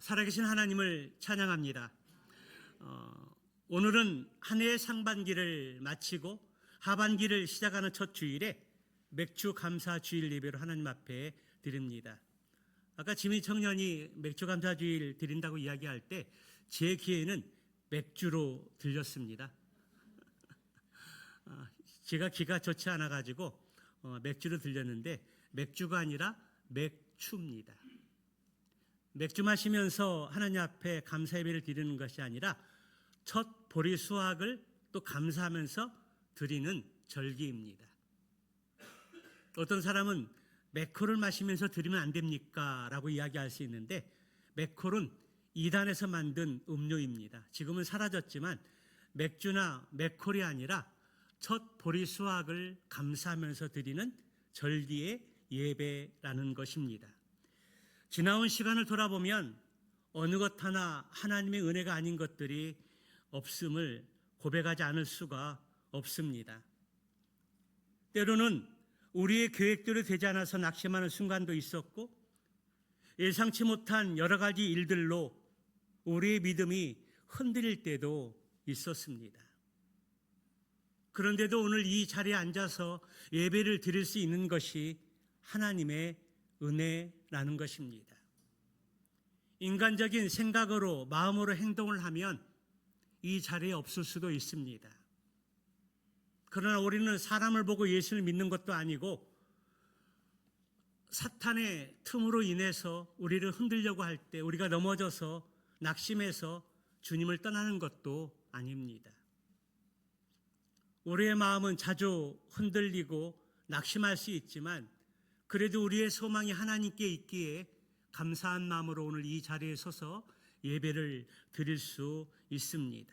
살아계신 하나님을 찬양합니다. 오늘은 한 해의 상반기를 마치고 하반기를 시작하는 첫 주일에 맥주 감사 주일 예배로 하나님 앞에 드립니다. 아까 지민 청년이 맥주 감사 주일 드린다고 이야기할 때 제 귀에는 맥주로 들렸습니다. 제가 귀가 좋지 않아 가지고 맥주로 들렸는데 맥주가 아니라 맥추입니다. 맥주 마시면서 하나님 앞에 감사 예배를 드리는 것이 아니라 첫 보리 수확을 또 감사하면서 드리는 절기입니다. 어떤 사람은 맥콜을 마시면서 드리면 안 됩니까? 라고 이야기할 수 있는데 맥콜은 이단에서 만든 음료입니다. 지금은 사라졌지만 맥주나 맥콜이 아니라 첫 보리 수확을 감사하면서 드리는 절기의 예배라는 것입니다. 지나온 시간을 돌아보면 어느 것 하나 하나님의 은혜가 아닌 것들이 없음을 고백하지 않을 수가 없습니다. 때로는 우리의 계획대로 되지 않아서 낙심하는 순간도 있었고 예상치 못한 여러 가지 일들로 우리의 믿음이 흔들릴 때도 있었습니다. 그런데도 오늘 이 자리에 앉아서 예배를 드릴 수 있는 것이 하나님의 은혜라는 것입니다. 인간적인 생각으로 마음으로 행동을 하면 이 자리에 없을 수도 있습니다. 그러나 우리는 사람을 보고 예수를 믿는 것도 아니고 사탄의 틈으로 인해서 우리를 흔들려고 할 때 우리가 넘어져서 낙심해서 주님을 떠나는 것도 아닙니다. 우리의 마음은 자주 흔들리고 낙심할 수 있지만 그래도 우리의 소망이 하나님께 있기에 감사한 마음으로 오늘 이 자리에 서서 예배를 드릴 수 있습니다.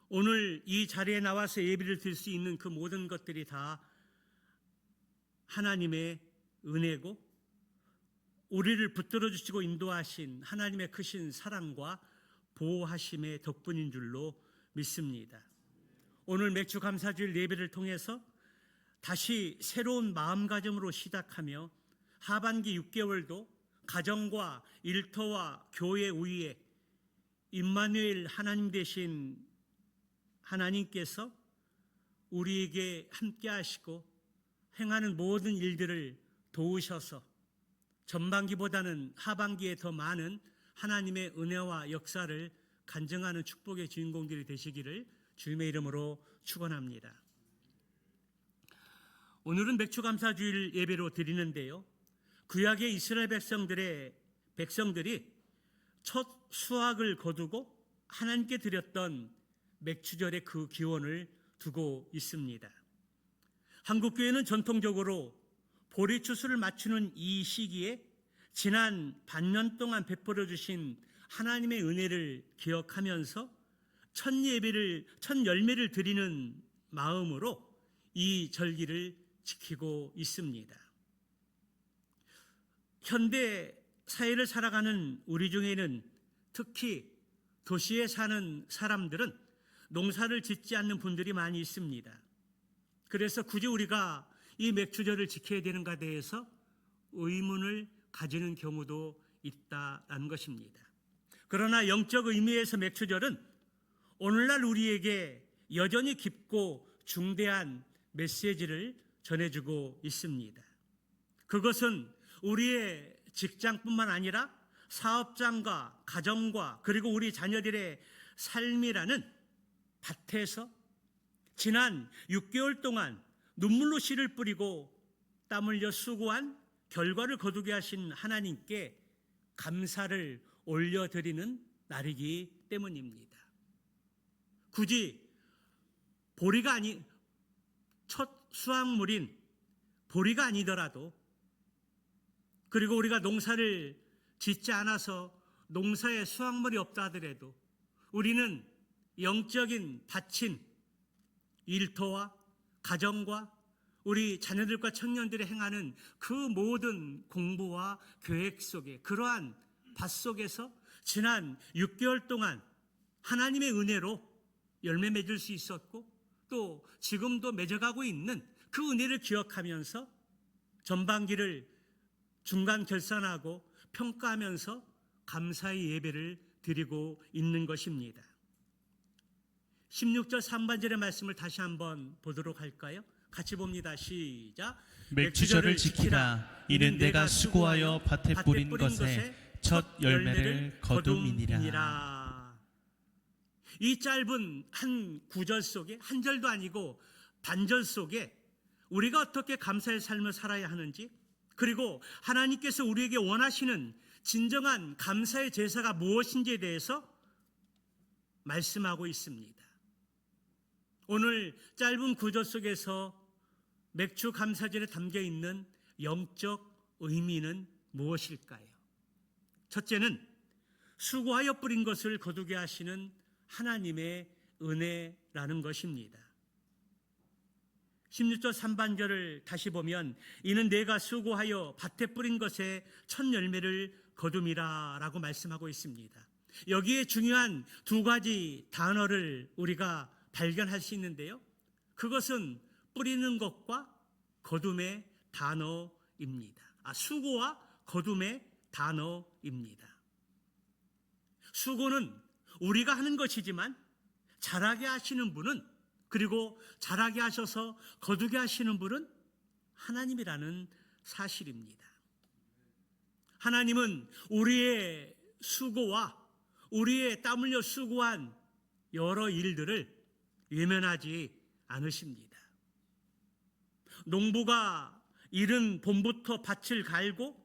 오늘 이 자리에 나와서 예배를 드릴 수 있는 그 모든 것들이 다 하나님의 은혜고 우리를 붙들어 주시고 인도하신 하나님의 크신 사랑과 보호하심의 덕분인 줄로 믿습니다. 오늘 맥주 감사주일 예배를 통해서 다시 새로운 마음가짐으로 시작하며 하반기 6개월도 가정과 일터와 교회 위에 임마누엘 하나님 되신 하나님께서 우리에게 함께 하시고 행하는 모든 일들을 도우셔서 전반기보다는 하반기에 더 많은 하나님의 은혜와 역사를 간증하는 축복의 주인공들이 되시기를 주님의 이름으로 축원합니다. 오늘은 맥주 감사주일 예배로 드리는데요. 구약의 이스라엘 백성들이 첫 수확을 거두고 하나님께 드렸던 맥주절의 그 기원을 두고 있습니다. 한국교회는 전통적으로 보리추수를 맞추는 이 시기에 지난 반년 동안 베풀어 주신 하나님의 은혜를 기억하면서 첫 열매를 드리는 마음으로 이 절기를 지키고 있습니다. 현대 사회를 살아가는 우리 중에는 특히 도시에 사는 사람들은 농사를 짓지 않는 분들이 많이 있습니다. 그래서 굳이 우리가 이 맥주절을 지켜야 되는가에 대해서 의문을 가지는 경우도 있다는 것입니다. 그러나 영적 의미에서 맥주절은 오늘날 우리에게 여전히 깊고 중대한 메시지를 전해주고 있습니다. 그것은 우리의 직장뿐만 아니라 사업장과 가정과 그리고 우리 자녀들의 삶이라는 밭에서 지난 6개월 동안 눈물로 씨를 뿌리고 땀 흘려 수고한 결과를 거두게 하신 하나님께 감사를 올려드리는 날이기 때문입니다. 굳이 첫 수확물인 보리가 아니더라도 그리고 우리가 농사를 짓지 않아서 농사에 수확물이 없다 하더라도 우리는 영적인 밭인 일터와 가정과 우리 자녀들과 청년들이 행하는 그 모든 공부와 계획 속에 그러한 밭 속에서 지난 6개월 동안 하나님의 은혜로 열매 맺을 수 있었고 또 지금도 맺어가고 있는 그 은혜를 기억하면서 전반기를 중간 결산하고 평가하면서 감사의 예배를 드리고 있는 것입니다. 16절 3반절의 말씀을 다시 한번 보도록 할까요? 같이 봅니다. 시작. 맥주절을 지키라. 이는 내가 수고하여 밭에 뿌린 것에 첫 열매를 거둠이니라. 이 짧은 한 구절 속에, 한 절도 아니고 반절 속에 우리가 어떻게 감사의 삶을 살아야 하는지, 그리고 하나님께서 우리에게 원하시는 진정한 감사의 제사가 무엇인지에 대해서 말씀하고 있습니다. 오늘 짧은 구절 속에서 맥주 감사절에 담겨 있는 영적 의미는 무엇일까요? 첫째는 수고하여 뿌린 것을 거두게 하시는 하나님의 은혜라는 것입니다. 16절 3반절을 다시 보면 이는 내가 수고하여 밭에 뿌린 것에 첫 열매를 거둠이라 라고 말씀하고 있습니다. 여기에 중요한 두 가지 단어를 우리가 발견할 수 있는데요, 그것은 뿌리는 것과 거둠의 단어입니다. 수고와 거둠의 단어입니다. 수고는 우리가 하는 것이지만 자라게 하시는 분은, 그리고 자라게 하셔서 거두게 하시는 분은 하나님이라는 사실입니다. 하나님은 우리의 수고와 우리의 땀 흘려 수고한 여러 일들을 외면하지 않으십니다. 농부가 이른 봄부터 밭을 갈고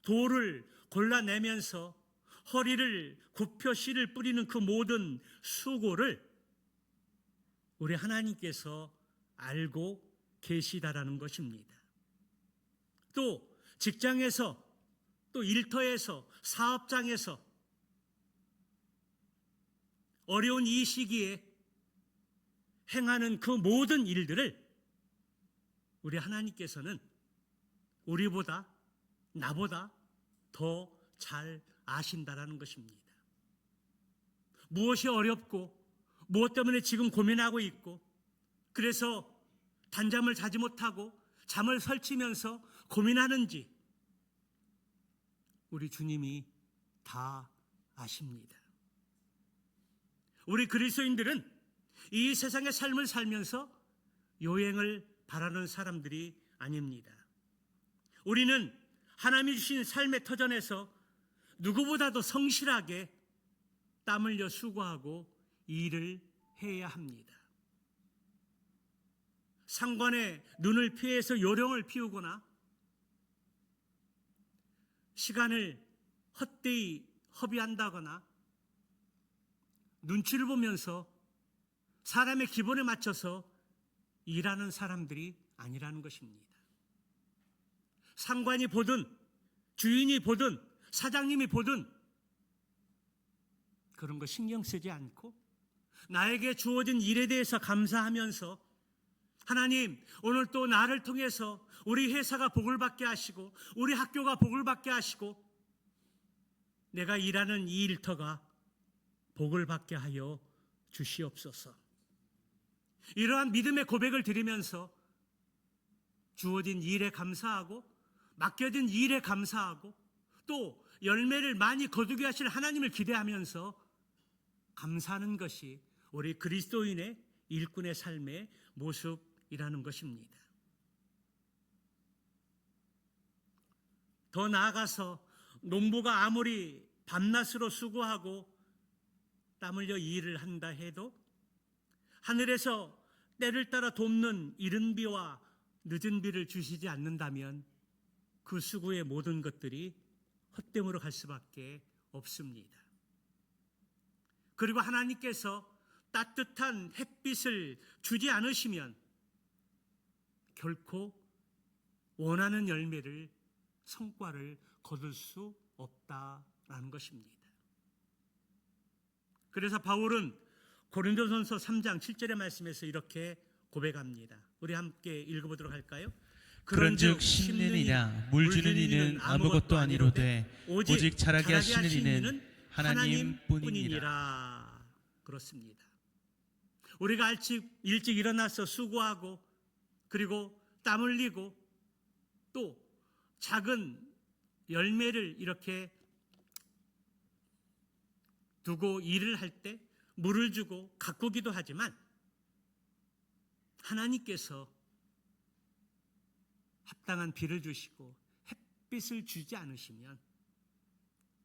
돌을 골라내면서 허리를 굽혀 씨를 뿌리는 그 모든 수고를 우리 하나님께서 알고 계시다라는 것입니다. 또 직장에서, 또 일터에서, 사업장에서 어려운 이 시기에 행하는 그 모든 일들을 우리 하나님께서는 우리보다, 나보다 더 잘 아신다라는 것입니다. 무엇이 어렵고 무엇 때문에 지금 고민하고 있고, 그래서 단잠을 자지 못하고 잠을 설치면서 고민하는지 우리 주님이 다 아십니다. 우리 그리스도인들은 이 세상의 삶을 살면서 요행을 바라는 사람들이 아닙니다. 우리는 하나님이 주신 삶의 터전에서 누구보다도 성실하게 땀 흘려 수고하고 일을 해야 합니다. 상관의 눈을 피해서 요령을 피우거나 시간을 헛되이 허비한다거나 눈치를 보면서 사람의 기본에 맞춰서 일하는 사람들이 아니라는 것입니다. 상관이 보든 주인이 보든 사장님이 보든 그런 거 신경 쓰지 않고 나에게 주어진 일에 대해서 감사하면서, 하나님 오늘 또 나를 통해서 우리 회사가 복을 받게 하시고 우리 학교가 복을 받게 하시고 내가 일하는 이 일터가 복을 받게 하여 주시옵소서. 이러한 믿음의 고백을 드리면서 주어진 일에 감사하고 맡겨진 일에 감사하고 또 열매를 많이 거두게 하실 하나님을 기대하면서 감사하는 것이 우리 그리스도인의 일꾼의 삶의 모습이라는 것입니다. 더 나아가서 농부가 아무리 밤낮으로 수고하고 땀 흘려 일을 한다 해도 하늘에서 때를 따라 돕는 이른 비와 늦은 비를 주시지 않는다면 그 수고의 모든 것들이 헛되므로 갈 수밖에 없습니다. 그리고 하나님께서 따뜻한 햇빛을 주지 않으시면 결코 원하는 열매를, 성과를 거둘 수 없다라는 것입니다. 그래서 바울은 고린도전서 3장 7절의 말씀에서 이렇게 고백합니다. 우리 함께 읽어보도록 할까요? 그런즉 심는 이냐 물 주는 이는 아무것도 아니로되 오직 자라게 하시는 이는 하나님뿐이니라. 그렇습니다. 우리가 일찍 일어나서 수고하고 그리고 땀 흘리고 또 작은 열매를 이렇게 두고 일을 할 때 물을 주고 가꾸기도 하지만 하나님께서 합당한 비를 주시고 햇빛을 주지 않으시면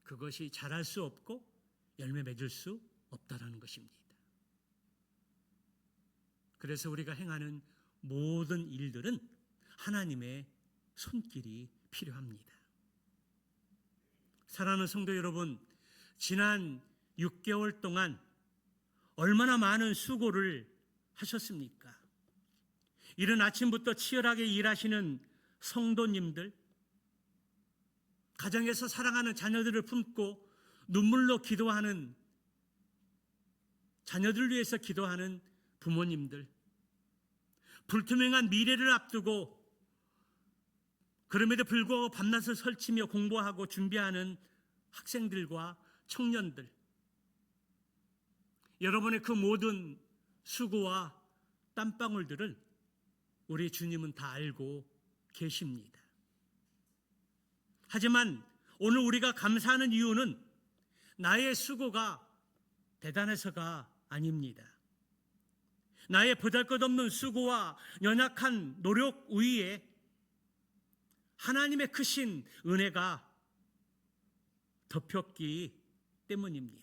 그것이 자랄 수 없고 열매 맺을 수 없다라는 것입니다. 그래서 우리가 행하는 모든 일들은 하나님의 손길이 필요합니다. 사랑하는 성도 여러분, 지난 6개월 동안 얼마나 많은 수고를 하셨습니까? 이른 아침부터 치열하게 일하시는 성도님들, 가정에서 사랑하는 자녀들을 품고 눈물로 기도하는 자녀들을 위해서 기도하는 부모님들, 불투명한 미래를 앞두고 그럼에도 불구하고 밤낮을 설치며 공부하고 준비하는 학생들과 청년들, 여러분의 그 모든 수고와 땀방울들을 우리 주님은 다 알고 계십니다. 하지만 오늘 우리가 감사하는 이유는 나의 수고가 대단해서가 아닙니다. 나의 보잘것없는 수고와 연약한 노력 위에 하나님의 크신 은혜가 덮였기 때문입니다.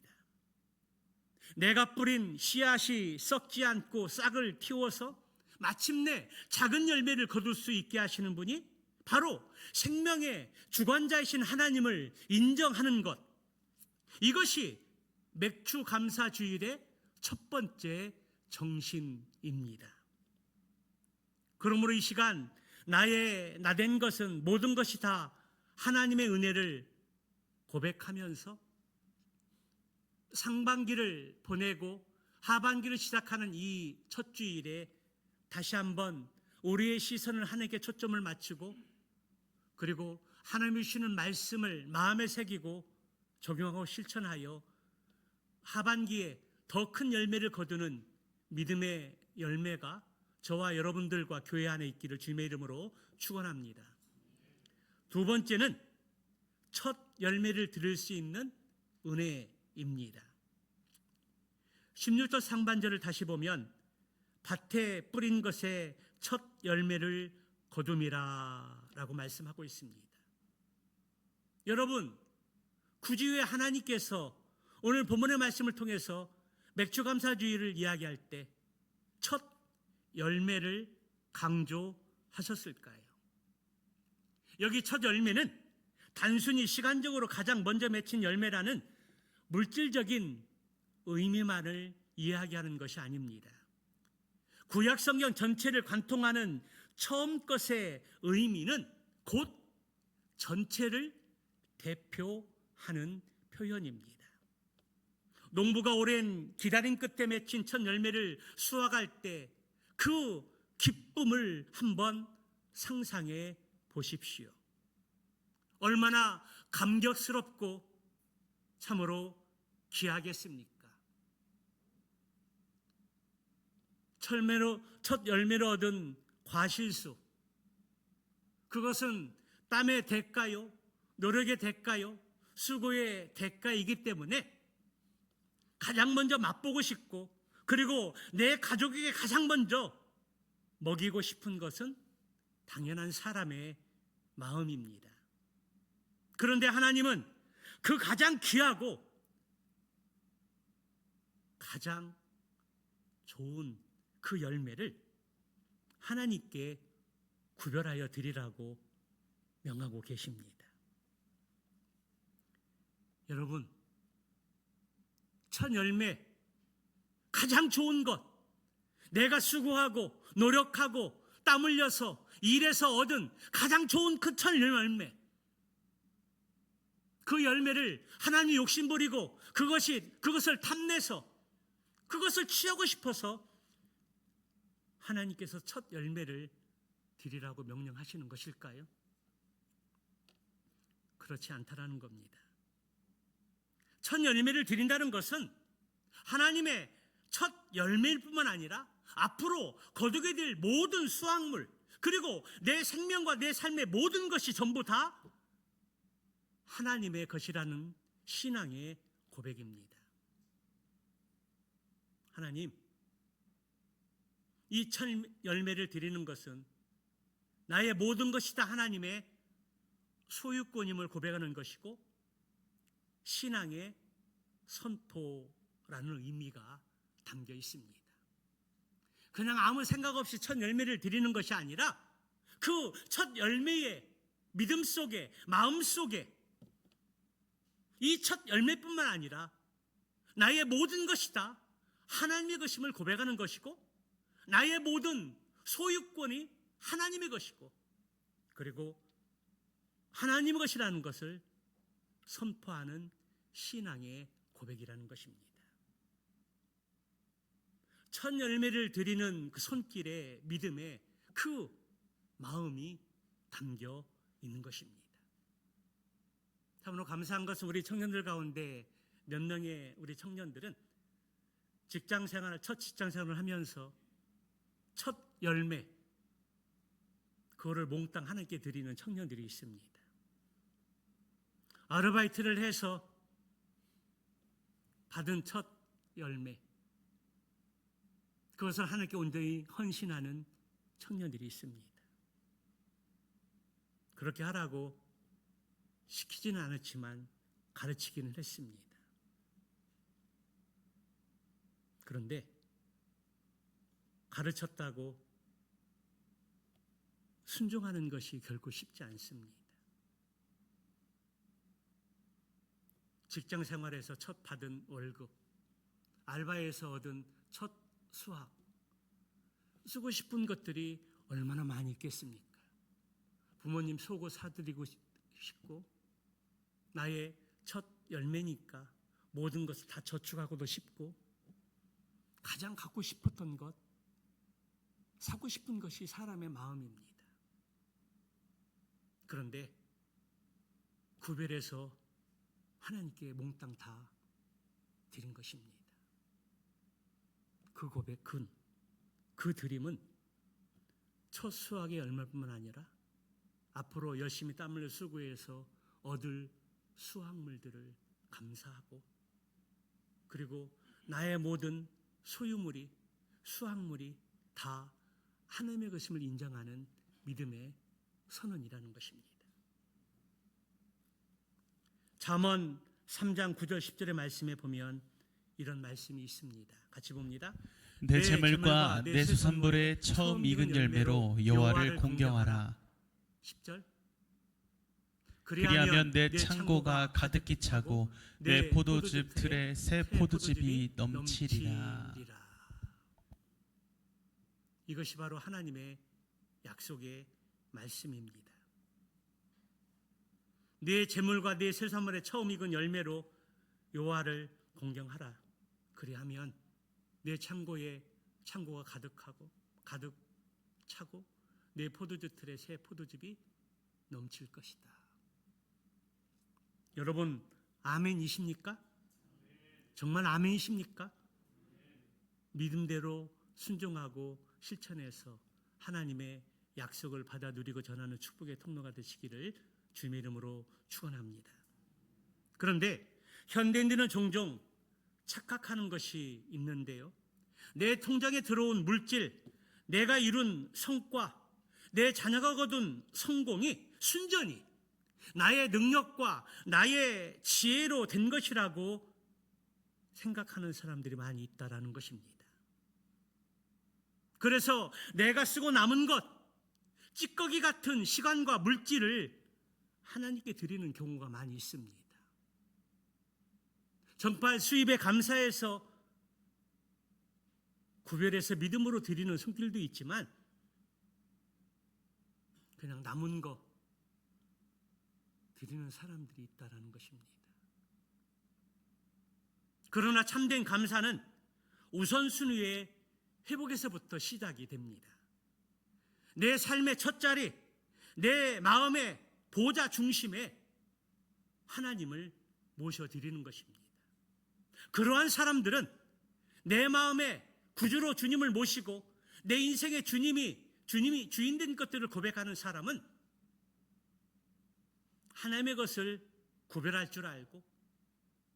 내가 뿌린 씨앗이 썩지 않고 싹을 틔워서 마침내 작은 열매를 거둘 수 있게 하시는 분이 바로 생명의 주관자이신 하나님을 인정하는 것, 이것이 맥주 감사 주일의 첫 번째 정신입니다. 그러므로 이 시간 나된 것은 모든 것이 다 하나님의 은혜를 고백하면서 상반기를 보내고 하반기를 시작하는 이 첫 주일에 다시 한번 우리의 시선을 하나님께 초점을 맞추고 그리고 하나님이 주시는 말씀을 마음에 새기고 적용하고 실천하여 하반기에 더 큰 열매를 거두는 믿음의 열매가 저와 여러분들과 교회 안에 있기를 주님의 이름으로 축원합니다. 두 번째는 첫 열매를 드릴 수 있는 은혜입니다. 16절 상반절을 다시 보면 밭에 뿌린 것에 첫 열매를 거둠이라 라고 말씀하고 있습니다. 여러분, 굳이 왜 하나님께서 오늘 본문의 말씀을 통해서 맥주감사주의를 이야기할 때 첫 열매를 강조하셨을까요? 여기 첫 열매는 단순히 시간적으로 가장 먼저 맺힌 열매라는 물질적인 의미만을 이야기하는 것이 아닙니다. 구약 성경 전체를 관통하는 처음 것의 의미는 곧 전체를 대표하는 표현입니다. 농부가 오랜 기다림 끝에 맺힌 첫 열매를 수확할 때 그 기쁨을 한번 상상해 보십시오. 얼마나 감격스럽고 참으로 귀하겠습니까? 첫 열매로 얻은 과실수, 그것은 땀의 대가요, 노력의 대가요, 수고의 대가이기 때문에 가장 먼저 맛보고 싶고 그리고 내 가족에게 가장 먼저 먹이고 싶은 것은 당연한 사람의 마음입니다. 그런데 하나님은 그 가장 귀하고 가장 좋은 그 열매를 하나님께 구별하여 드리라고 명하고 계십니다. 여러분, 첫 열매, 가장 좋은 것, 내가 수고하고 노력하고 땀 흘려서 일해서 얻은 가장 좋은 그 첫 열매, 그 열매를 하나님이 욕심부리고 그것을 탐내서 그것을 취하고 싶어서 하나님께서 첫 열매를 드리라고 명령하시는 것일까요? 그렇지 않다라는 겁니다. 첫 열매를 드린다는 것은 하나님의 첫 열매일 뿐만 아니라 앞으로 거두게 될 모든 수확물, 그리고 내 생명과 내 삶의 모든 것이 전부 다 하나님의 것이라는 신앙의 고백입니다. 하나님, 이 첫 열매를 드리는 것은 나의 모든 것이 다 하나님의 소유권임을 고백하는 것이고 신앙의 선포라는 의미가 담겨 있습니다. 그냥 아무 생각 없이 첫 열매를 드리는 것이 아니라 그 첫 열매의 믿음 속에, 마음 속에 이 첫 열매뿐만 아니라 나의 모든 것이 다 하나님의 것임을 고백하는 것이고 나의 모든 소유권이 하나님의 것이고 그리고 하나님의 것이라는 것을 선포하는 신앙의 고백이라는 것입니다. 첫 열매를 드리는 그 손길에 믿음에 그 마음이 담겨 있는 것입니다. 참으로 감사한 것은 우리 청년들 가운데 몇 명의 우리 청년들은 첫 직장 생활을 하면서 첫 열매 그거를 몽땅 하나님께 드리는 청년들이 있습니다. 아르바이트를 해서 받은 첫 열매 그것을 하나님께 온전히 헌신하는 청년들이 있습니다. 그렇게 하라고 시키지는 않았지만 가르치기는 했습니다. 그런데 가르쳤다고 순종하는 것이 결코 쉽지 않습니다. 직장 생활에서 첫 받은 월급, 알바에서 얻은 첫 수학, 쓰고 싶은 것들이 얼마나 많이 있겠습니까? 부모님 속옷 사드리고 싶고 나의 첫 열매니까 모든 것을 다 저축하고도 싶고 가장 갖고 싶었던 것, 사고 싶은 것이 사람의 마음입니다. 그런데 구별해서 하나님께 몽땅 다 드린 것입니다. 그 고백은, 그 드림은 첫 수확의 열매뿐만 아니라 앞으로 열심히 땀 흘려 수고해서 얻을 수확물들을 감사하고 그리고 나의 모든 소유물이, 수확물이 다 하나님의 것임을 인정하는 믿음의 선언이라는 것입니다. 잠언 3장 9절 10절의 말씀에 보면 이런 말씀이 있습니다. 같이 봅니다. 내 재물과 내 수산물의 처음 익은 열매로 여호와를 공경하라. 10절 그리하면 내 창고가 가득히 차고 내 포도즙 틀에 새 포도즙이 넘치리라. 이것이 바로 하나님의 약속의 말씀입니다. 내 재물과 내 수산물의 처음 익은 열매로 여호와를 공경하라. 그리하면 내 창고가 가득하고 가득 차고 내 포도즙 틀에 새 포도즙이 넘칠 것이다. 여러분 아멘이십니까? 정말 아멘이십니까? 믿음대로 순종하고 실천해서 하나님의 약속을 받아 누리고 전하는 축복의 통로가 되시기를 주님의 이름으로 축원합니다. 그런데 현대인들은 종종 착각하는 것이 있는데요. 내 통장에 들어온 물질, 내가 이룬 성과, 내 자녀가 거둔 성공이 순전히 나의 능력과 나의 지혜로 된 것이라고 생각하는 사람들이 많이 있다라는 것입니다. 그래서 내가 쓰고 남은 것, 찌꺼기 같은 시간과 물질을 하나님께 드리는 경우가 많이 있습니다. 전파 수입에 감사해서 구별해서 믿음으로 드리는 손길도 있지만 그냥 남은 거 드리는 사람들이 있다는 것입니다. 그러나 참된 감사는 우선순위의 회복에서부터 시작이 됩니다. 내 삶의 첫 자리, 내 마음의 보좌 중심에 하나님을 모셔드리는 것입니다. 그러한 사람들은 내 마음의 구주로 주님을 모시고 내 인생의 주님이 주인된 것들을 고백하는 사람은 하나님의 것을 구별할 줄 알고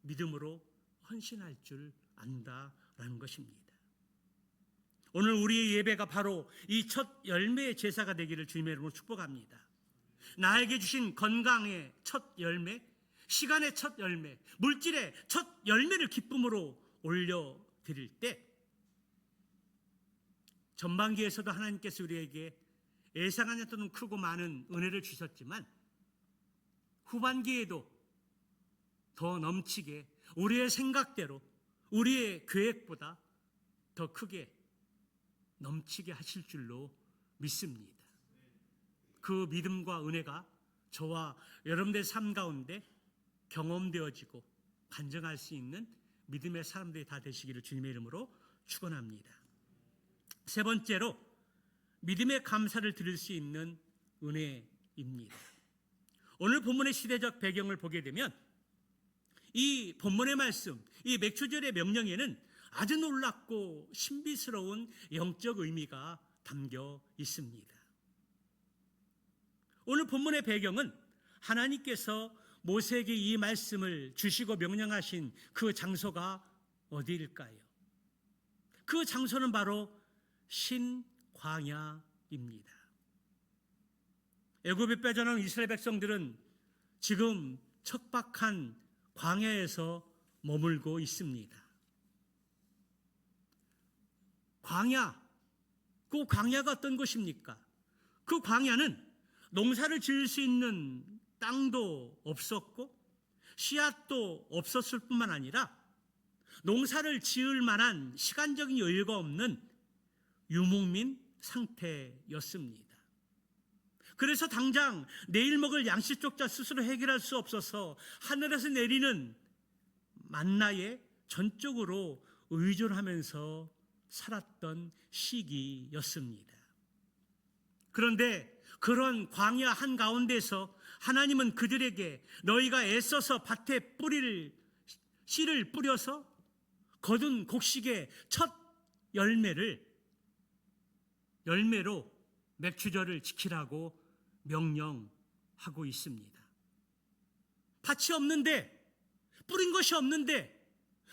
믿음으로 헌신할 줄 안다라는 것입니다. 오늘 우리의 예배가 바로 이 첫 열매의 제사가 되기를 주님의 이름으로 축복합니다. 나에게 주신 건강의 첫 열매, 시간의 첫 열매, 물질의 첫 열매를 기쁨으로 올려드릴 때 전반기에서도 하나님께서 우리에게 예상하지 않던 크고 많은 은혜를 주셨지만 후반기에도 더 넘치게 우리의 생각대로 우리의 계획보다 더 크게 넘치게 하실 줄로 믿습니다. 그 믿음과 은혜가 저와 여러분들의 삶 가운데 경험되어지고 간증할 수 있는 믿음의 사람들이 다 되시기를 주님의 이름으로 축원합니다. 세 번째로 믿음의 감사를 드릴 수 있는 은혜입니다. 오늘 본문의 시대적 배경을 보게 되면 이 본문의 말씀, 이 맥주절의 명령에는 아주 놀랍고 신비스러운 영적 의미가 담겨 있습니다. 오늘 본문의 배경은 하나님께서 모세에게 이 말씀을 주시고 명령하신 그 장소가 어디일까요? 그 장소는 바로 신광야입니다. 애굽에 빼져나온 이스라엘 백성들은 지금 척박한 광야에서 머물고 있습니다. 광야, 그 광야가 어떤 곳입니까? 그 광야는 농사를 지을 수 있는 땅도 없었고 씨앗도 없었을 뿐만 아니라 농사를 지을 만한 시간적인 여유가 없는 유목민 상태였습니다. 그래서 당장 내일 먹을 양식조차 스스로 해결할 수 없어서 하늘에서 내리는 만나에 전적으로 의존하면서 살았던 시기였습니다. 그런데 그런 광야 한가운데서 하나님은 그들에게 너희가 애써서 밭에 씨를 뿌려서 거둔 곡식의 첫 열매로 맥주절을 지키라고 명령하고 있습니다. 밭이 없는데, 뿌린 것이 없는데,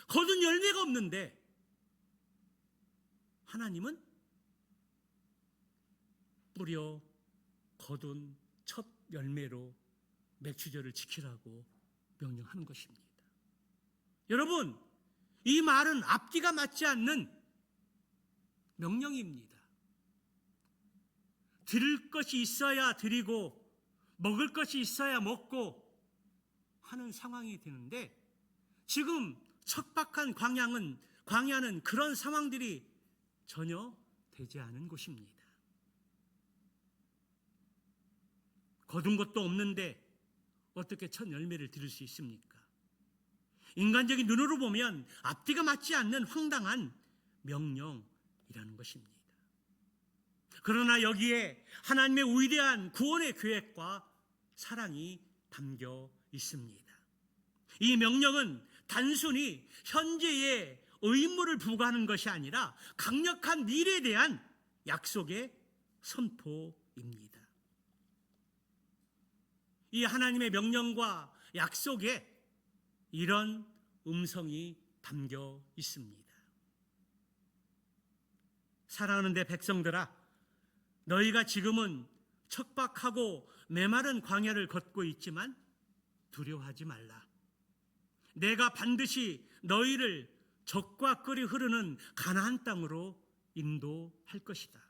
거둔 열매가 없는데 하나님은 뿌려 거둔 첫 열매로 맥주절을 지키라고 명령하는 것입니다. 여러분, 이 말은 앞뒤가 맞지 않는 명령입니다. 드릴 것이 있어야 드리고 먹을 것이 있어야 먹고 하는 상황이 되는데 지금 척박한 광야는 그런 상황들이 전혀 되지 않은 곳입니다. 거둔 것도 없는데 어떻게 첫 열매를 드릴 수 있습니까? 인간적인 눈으로 보면 앞뒤가 맞지 않는 황당한 명령이라는 것입니다. 그러나 여기에 하나님의 위대한 구원의 계획과 사랑이 담겨 있습니다. 이 명령은 단순히 현재의 의무를 부과하는 것이 아니라 강력한 미래에 대한 약속의 선포입니다. 이 하나님의 명령과 약속에 이런 음성이 담겨 있습니다. 사랑하는 내 백성들아, 너희가 지금은 척박하고 메마른 광야를 걷고 있지만 두려워하지 말라. 내가 반드시 너희를 젖과 꿀이 흐르는 가나안 땅으로 인도할 것이다.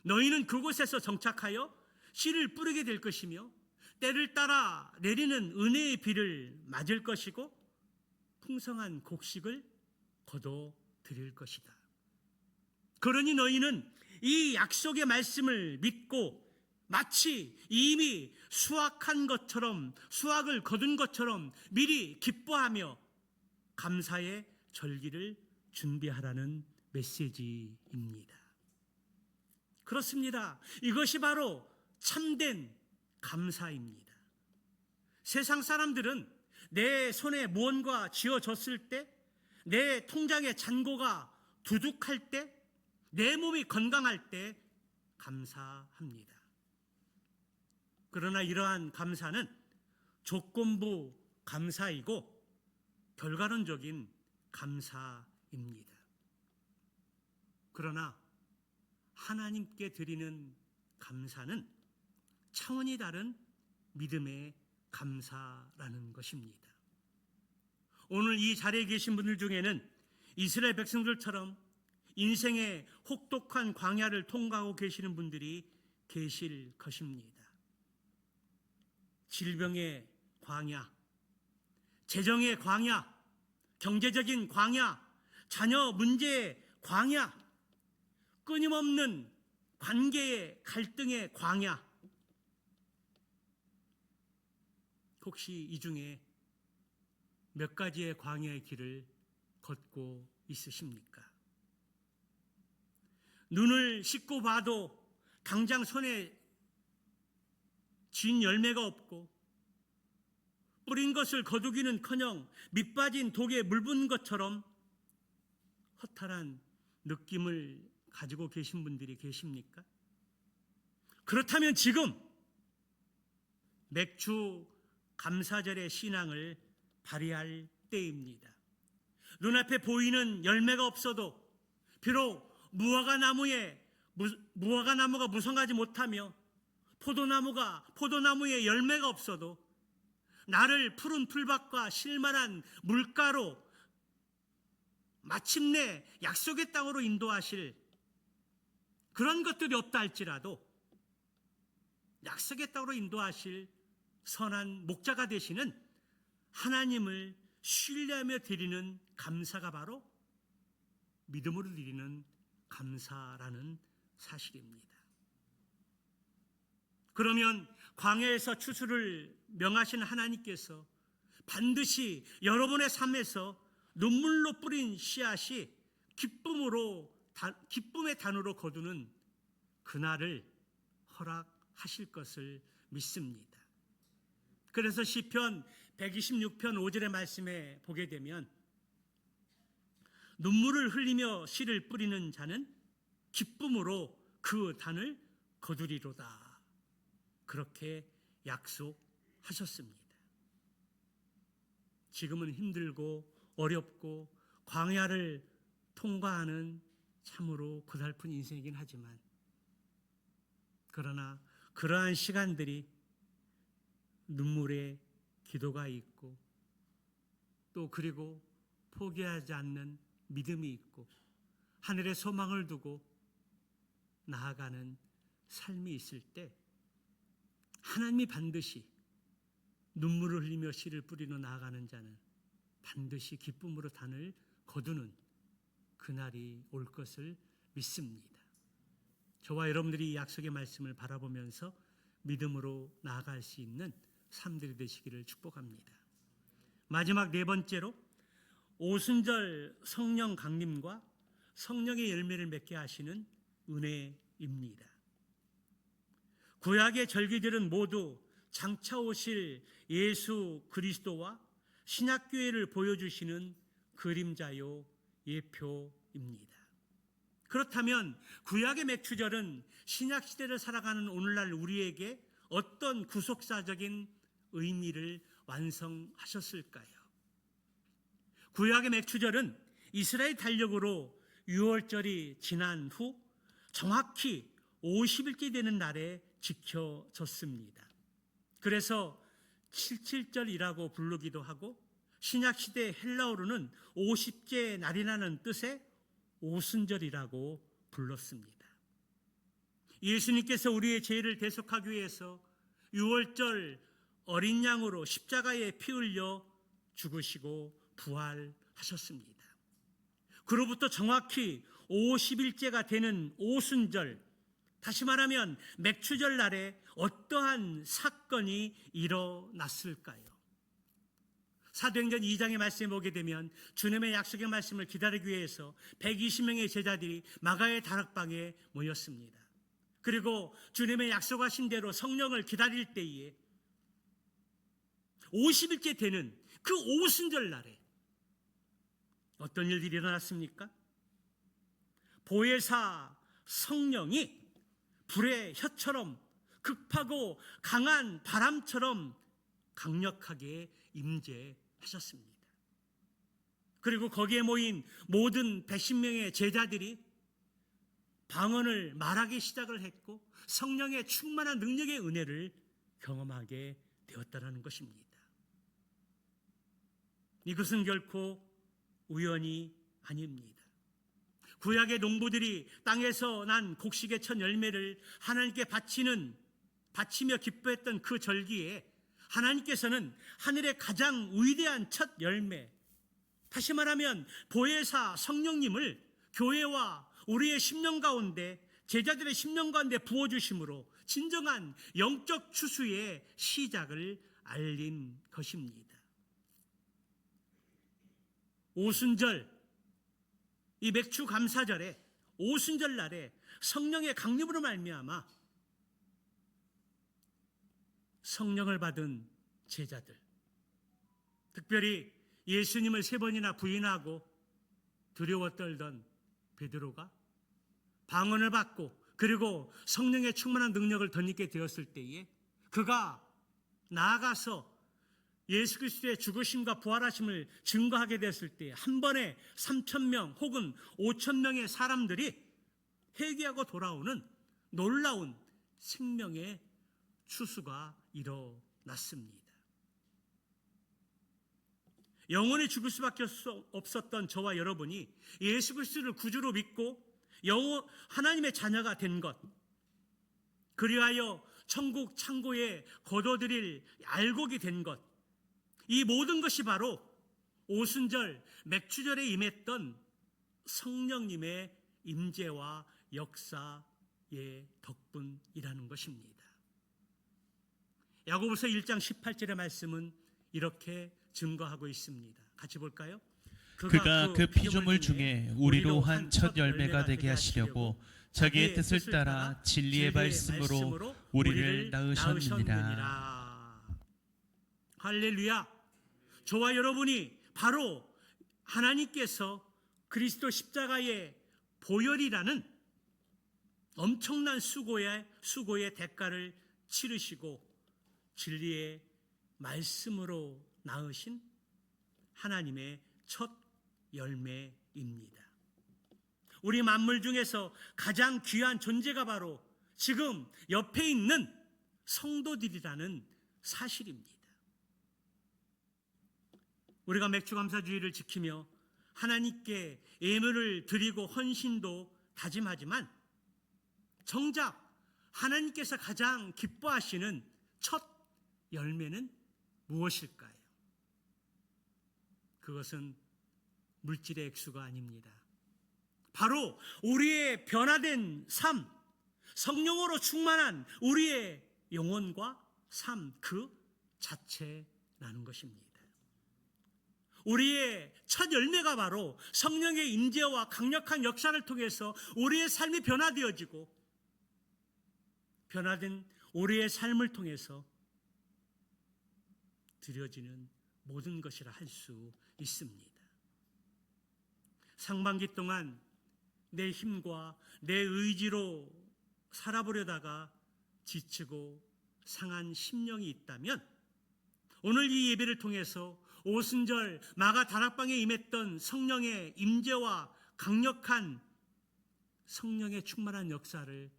너희는 그곳에서 정착하여 씨를 뿌리게 될 것이며 때를 따라 내리는 은혜의 비를 맞을 것이고 풍성한 곡식을 거둬 드릴 것이다. 그러니 너희는 이 약속의 말씀을 믿고 마치 이미 수확을 거둔 것처럼 미리 기뻐하며 감사의 절기를 준비하라는 메시지입니다. 그렇습니다. 이것이 바로 참된 감사입니다. 세상 사람들은 내 손에 무언가 쥐어졌을 때, 내 통장에 잔고가 두둑할 때, 내 몸이 건강할 때 감사합니다. 그러나 이러한 감사는 조건부 감사이고 결과론적인 감사입니다. 그러나 하나님께 드리는 감사는 차원이 다른 믿음의 감사라는 것입니다. 오늘 이 자리에 계신 분들 중에는 이스라엘 백성들처럼 인생의 혹독한 광야를 통과하고 계시는 분들이 계실 것입니다. 질병의 광야, 재정의 광야, 경제적인 광야, 자녀 문제의 광야, 끊임없는 관계의 갈등의 광야. 혹시 이 중에 몇 가지의 광야의 길을 걷고 있으십니까? 눈을 씻고 봐도 당장 손에 진 열매가 없고 뿌린 것을 거두기는커녕 밑빠진 독에 물붓는 것처럼 허탈한 느낌을 가지고 계신 분들이 계십니까? 그렇다면 지금 맥주 감사절의 신앙을 발휘할 때입니다. 눈앞에 보이는 열매가 없어도 비록 무화과 나무가 무성하지 못하며 포도나무에 열매가 없어도 나를 푸른 풀밭과 실만한 물가로 마침내 약속의 땅으로 인도하실 그런 것들이 없다 할지라도 약속의 땅으로 인도하실 선한 목자가 되시는 하나님을 신뢰하며 드리는 감사가 바로 믿음으로 드리는 감사라는 사실입니다. 그러면 광야에서 추수를 명하신 하나님께서 반드시 여러분의 삶에서 눈물로 뿌린 씨앗이 기쁨의 단으로 거두는 그날을 허락하실 것을 믿습니다. 그래서 시편 126편 5절의 말씀에 보게 되면 눈물을 흘리며 씨를 뿌리는 자는 기쁨으로 그 단을 거두리로다. 그렇게 약속하셨습니다. 지금은 힘들고 어렵고 광야를 통과하는 참으로 고달픈 인생이긴 하지만 그러나 그러한 시간들이 눈물의 기도가 있고 또 그리고 포기하지 않는 믿음이 있고 하늘에 소망을 두고 나아가는 삶이 있을 때 하나님이 반드시 눈물을 흘리며 씨를 뿌리며 나아가는 자는 반드시 기쁨으로 단을 거두는 그날이 올 것을 믿습니다. 저와 여러분들이 이 약속의 말씀을 바라보면서 믿음으로 나아갈 수 있는 삶들이 되시기를 축복합니다. 마지막 네 번째로 오순절 성령 강림과 성령의 열매를 맺게 하시는 은혜입니다. 구약의 절기들은 모두 장차 오실 예수 그리스도와 신약교회를 보여주시는 그림자요 예표입니다. 그렇다면 구약의 맥추절은 신약시대를 살아가는 오늘날 우리에게 어떤 구속사적인 의미를 완성하셨을까요? 구약의 맥추절은 이스라엘 달력으로 6월절이 지난 후 정확히 50일째 되는 날에 지켜졌습니다. 그래서 77절이라고 부르기도 하고 신약시대 헬라어로는 50째 날이라는 뜻의 오순절이라고 불렀습니다. 예수님께서 우리의 죄를 대속하기 위해서 6월절 어린 양으로 십자가에 피 흘려 죽으시고 부활하셨습니다. 그로부터 정확히 50일째가 되는 오순절, 다시 말하면 맥추절 날에 어떠한 사건이 일어났을까요? 사도행전 2장의 말씀에 보게 되면 주님의 약속의 말씀을 기다리기 위해서 120명의 제자들이 마가의 다락방에 모였습니다. 그리고 주님의 약속하신 대로 성령을 기다릴 때에 50일째 되는 그 오순절 날에 어떤 일들이 일어났습니까? 보혜사 성령이 불의 혀처럼 급하고 강한 바람처럼 강력하게 임재하셨습니다. 그리고 거기에 모인 모든 110명의 제자들이 방언을 말하기 시작을 했고 성령의 충만한 능력의 은혜를 경험하게 되었다는 것입니다. 이것은 결코 우연이 아닙니다. 구약의 농부들이 땅에서 난 곡식의 첫 열매를 하나님께 바치며 기뻐했던 그 절기에 하나님께서는 하늘의 가장 위대한 첫 열매, 다시 말하면 보혜사 성령님을 교회와 우리의 심령 가운데, 제자들의 심령 가운데 부어주심으로 진정한 영적 추수의 시작을 알린 것입니다. 오순절, 이 맥주 감사절에 오순절 날에 성령의 강림으로 말미암아 성령을 받은 제자들, 특별히 예수님을 3번이나 부인하고 두려워 떨던 베드로가 방언을 받고 그리고 성령의 충만한 능력을 덧입게 되었을 때에 그가 나아가서 예수 그리스도의 죽으심과 부활하심을 증거하게 됐을 때 한 번에 3,000명 혹은 5,000명의 사람들이 회개하고 돌아오는 놀라운 생명의 추수가 일어났습니다. 영원히 죽을 수밖에 없었던 저와 여러분이 예수 그리스도를 구주로 믿고 하나님의 자녀가 된 것, 그리하여 천국 창고에 거둬들일 알곡이 된 것, 이 모든 것이 바로 오순절 맥주절에 임했던 성령님의 임재와 역사의 덕분이라는 것입니다. 야고보서 1장 18절의 말씀은 이렇게 증거하고 있습니다. 같이 볼까요? 그가 그 피조물 중에 우리로 한 첫 열매가 되게 하시려고 자기의 뜻을 따라 진리의 말씀으로 우리를 낳으셨느니라. 할렐루야. 저와 여러분이 바로 하나님께서 그리스도 십자가의 보혈이라는 엄청난 수고의 대가를 치르시고 진리의 말씀으로 낳으신 하나님의 첫 열매입니다. 우리 만물 중에서 가장 귀한 존재가 바로 지금 옆에 있는 성도들이라는 사실입니다. 우리가 맥주감사주의를 지키며 하나님께 예물을 드리고 헌신도 다짐하지만 정작 하나님께서 가장 기뻐하시는 첫 열매는 무엇일까요? 그것은 물질의 액수가 아닙니다. 바로 우리의 변화된 삶, 성령으로 충만한 우리의 영혼과 삶 그 자체라는 것입니다. 우리의 첫 열매가 바로 성령의 임재와 강력한 역사를 통해서 우리의 삶이 변화되어지고 변화된 우리의 삶을 통해서 드려지는 모든 것이라 할 수 있습니다. 상반기 동안 내 힘과 내 의지로 살아보려다가 지치고 상한 심령이 있다면 오늘 이 예배를 통해서 오순절 마가 다락방에 임했던 성령의 임재와 강력한 성령의 충만한 역사를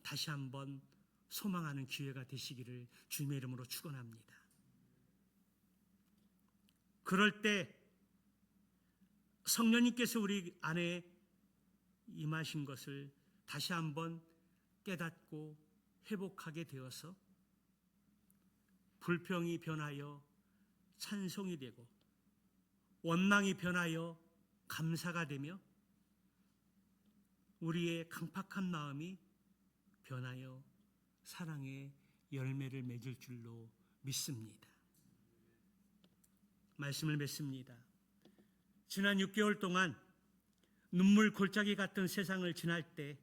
다시 한번 소망하는 기회가 되시기를 주님의 이름으로 축원합니다. 그럴 때 성령님께서 우리 안에 임하신 것을 다시 한번 깨닫고 회복하게 되어서 불평이 변하여 찬송이 되고 원망이 변하여 감사가 되며 우리의 강팍한 마음이 변하여 사랑의 열매를 맺을 줄로 믿습니다. 말씀을 맺습니다. 지난 6개월 동안 눈물 골짜기 같은 세상을 지날 때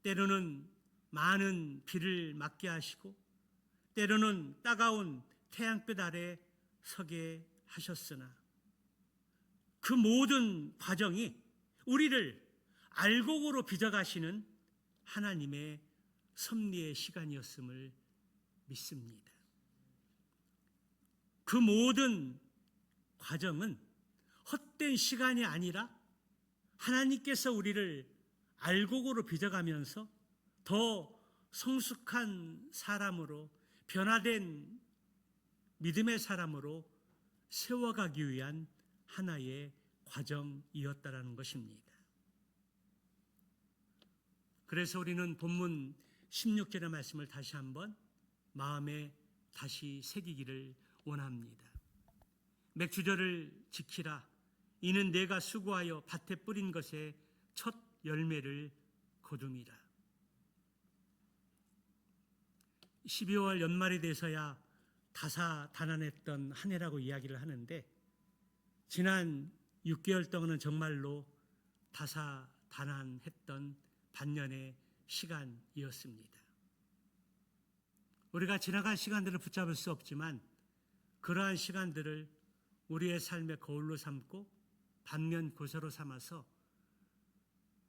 때로는 많은 비를 맞게 하시고 때로는 따가운 태양빛 아래 서게 하셨으나 그 모든 과정이 우리를 알곡으로 빚어가시는 하나님의 섭리의 시간이었음을 믿습니다. 그 모든 과정은 헛된 시간이 아니라 하나님께서 우리를 알곡으로 빚어가면서 더 성숙한 사람으로, 변화된 믿음의 사람으로 세워가기 위한 하나의 과정이었다라는 것입니다. 그래서 우리는 본문 16절의 말씀을 다시 한번 마음에 다시 새기기를 원합니다. 맥주절을 지키라. 이는 내가 수고하여 밭에 뿌린 것의 첫 열매를 거둠이라. 12월 연말이 돼서야 다사다난했던 한 해라고 이야기를 하는데, 지난 6개월 동안은 정말로 다사다난했던 반년의 시간이었습니다. 우리가 지나간 시간들을 붙잡을 수 없지만 그러한 시간들을 우리의 삶의 거울로 삼고 반면 교사로 삼아서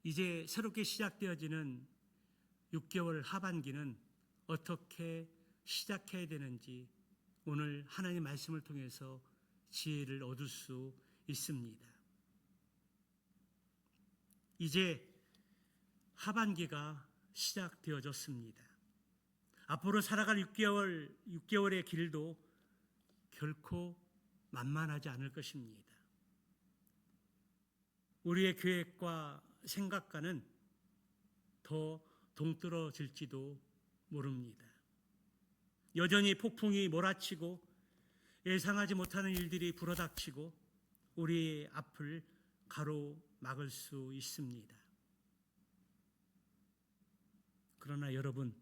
이제 새롭게 시작되어지는 6개월 하반기는 어떻게 시작해야 되는지 오늘 하나님 말씀을 통해서 지혜를 얻을 수 있습니다. 이제 하반기가 시작되어졌습니다. 앞으로 살아갈 6개월의 길도 결코 만만하지 않을 것입니다. 우리의 계획과 생각과는 더 동떨어질지도 모릅니다. 여전히 폭풍이 몰아치고 예상하지 못하는 일들이 불어닥치고 우리의 앞을 가로막을 수 있습니다. 그러나 여러분,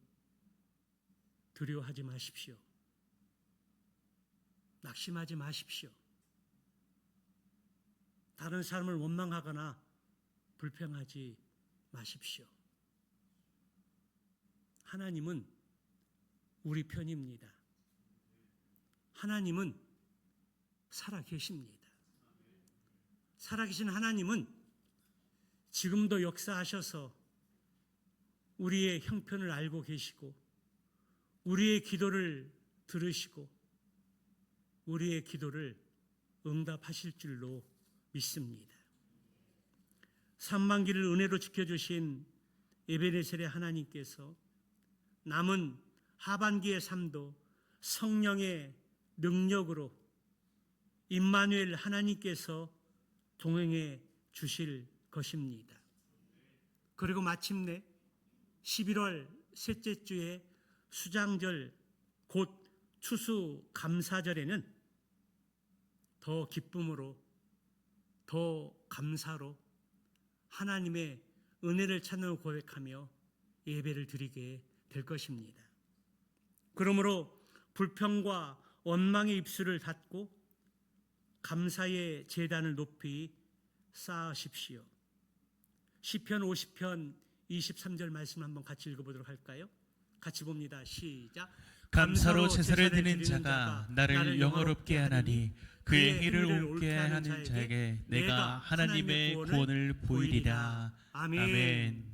두려워하지 마십시오. 낙심하지 마십시오. 다른 사람을 원망하거나 불평하지 마십시오. 하나님은 우리 편입니다. 하나님은 살아계십니다. 살아계신 하나님은 지금도 역사하셔서 우리의 형편을 알고 계시고 우리의 기도를 들으시고 우리의 기도를 응답하실 줄로 믿습니다. 산만기를 은혜로 지켜주신 에베네셀의 하나님께서 남은 하반기의 삶도 성령의 능력으로 임마누엘 하나님께서 동행해 주실 것입니다. 그리고 마침내 11월 셋째 주의 수장절 곧 추수감사절에는 더 기쁨으로 더 감사로 하나님의 은혜를 찾는 고백하며 예배를 드리게 될 것입니다. 그러므로 불평과 원망의 입술을 닫고 감사의 제단을 높이 쌓으십시오. 시편 50편 23절 말씀 한번 같이 읽어보도록 할까요? 같이 봅니다. 시작. 감사로 제사를 드리는 자가 나를 영화롭게 하나니 그의 일을 옳게 하는 자에게 내가 하나님의 구원을 보이리라. 아멘.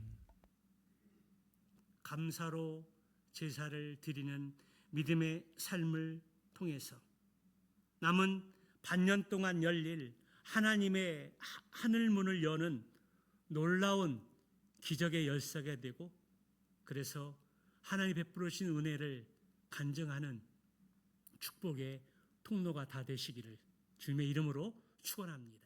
감사로 제사를 드리는 믿음의 삶을 통해서 남은 반년 동안 열릴 하나님의 하늘문을 여는 놀라운 기적의 열쇠가 되고, 그래서 하나님 베풀으신 은혜를 간증하는 축복의 통로가 다 되시기를 주님의 이름으로 축원합니다.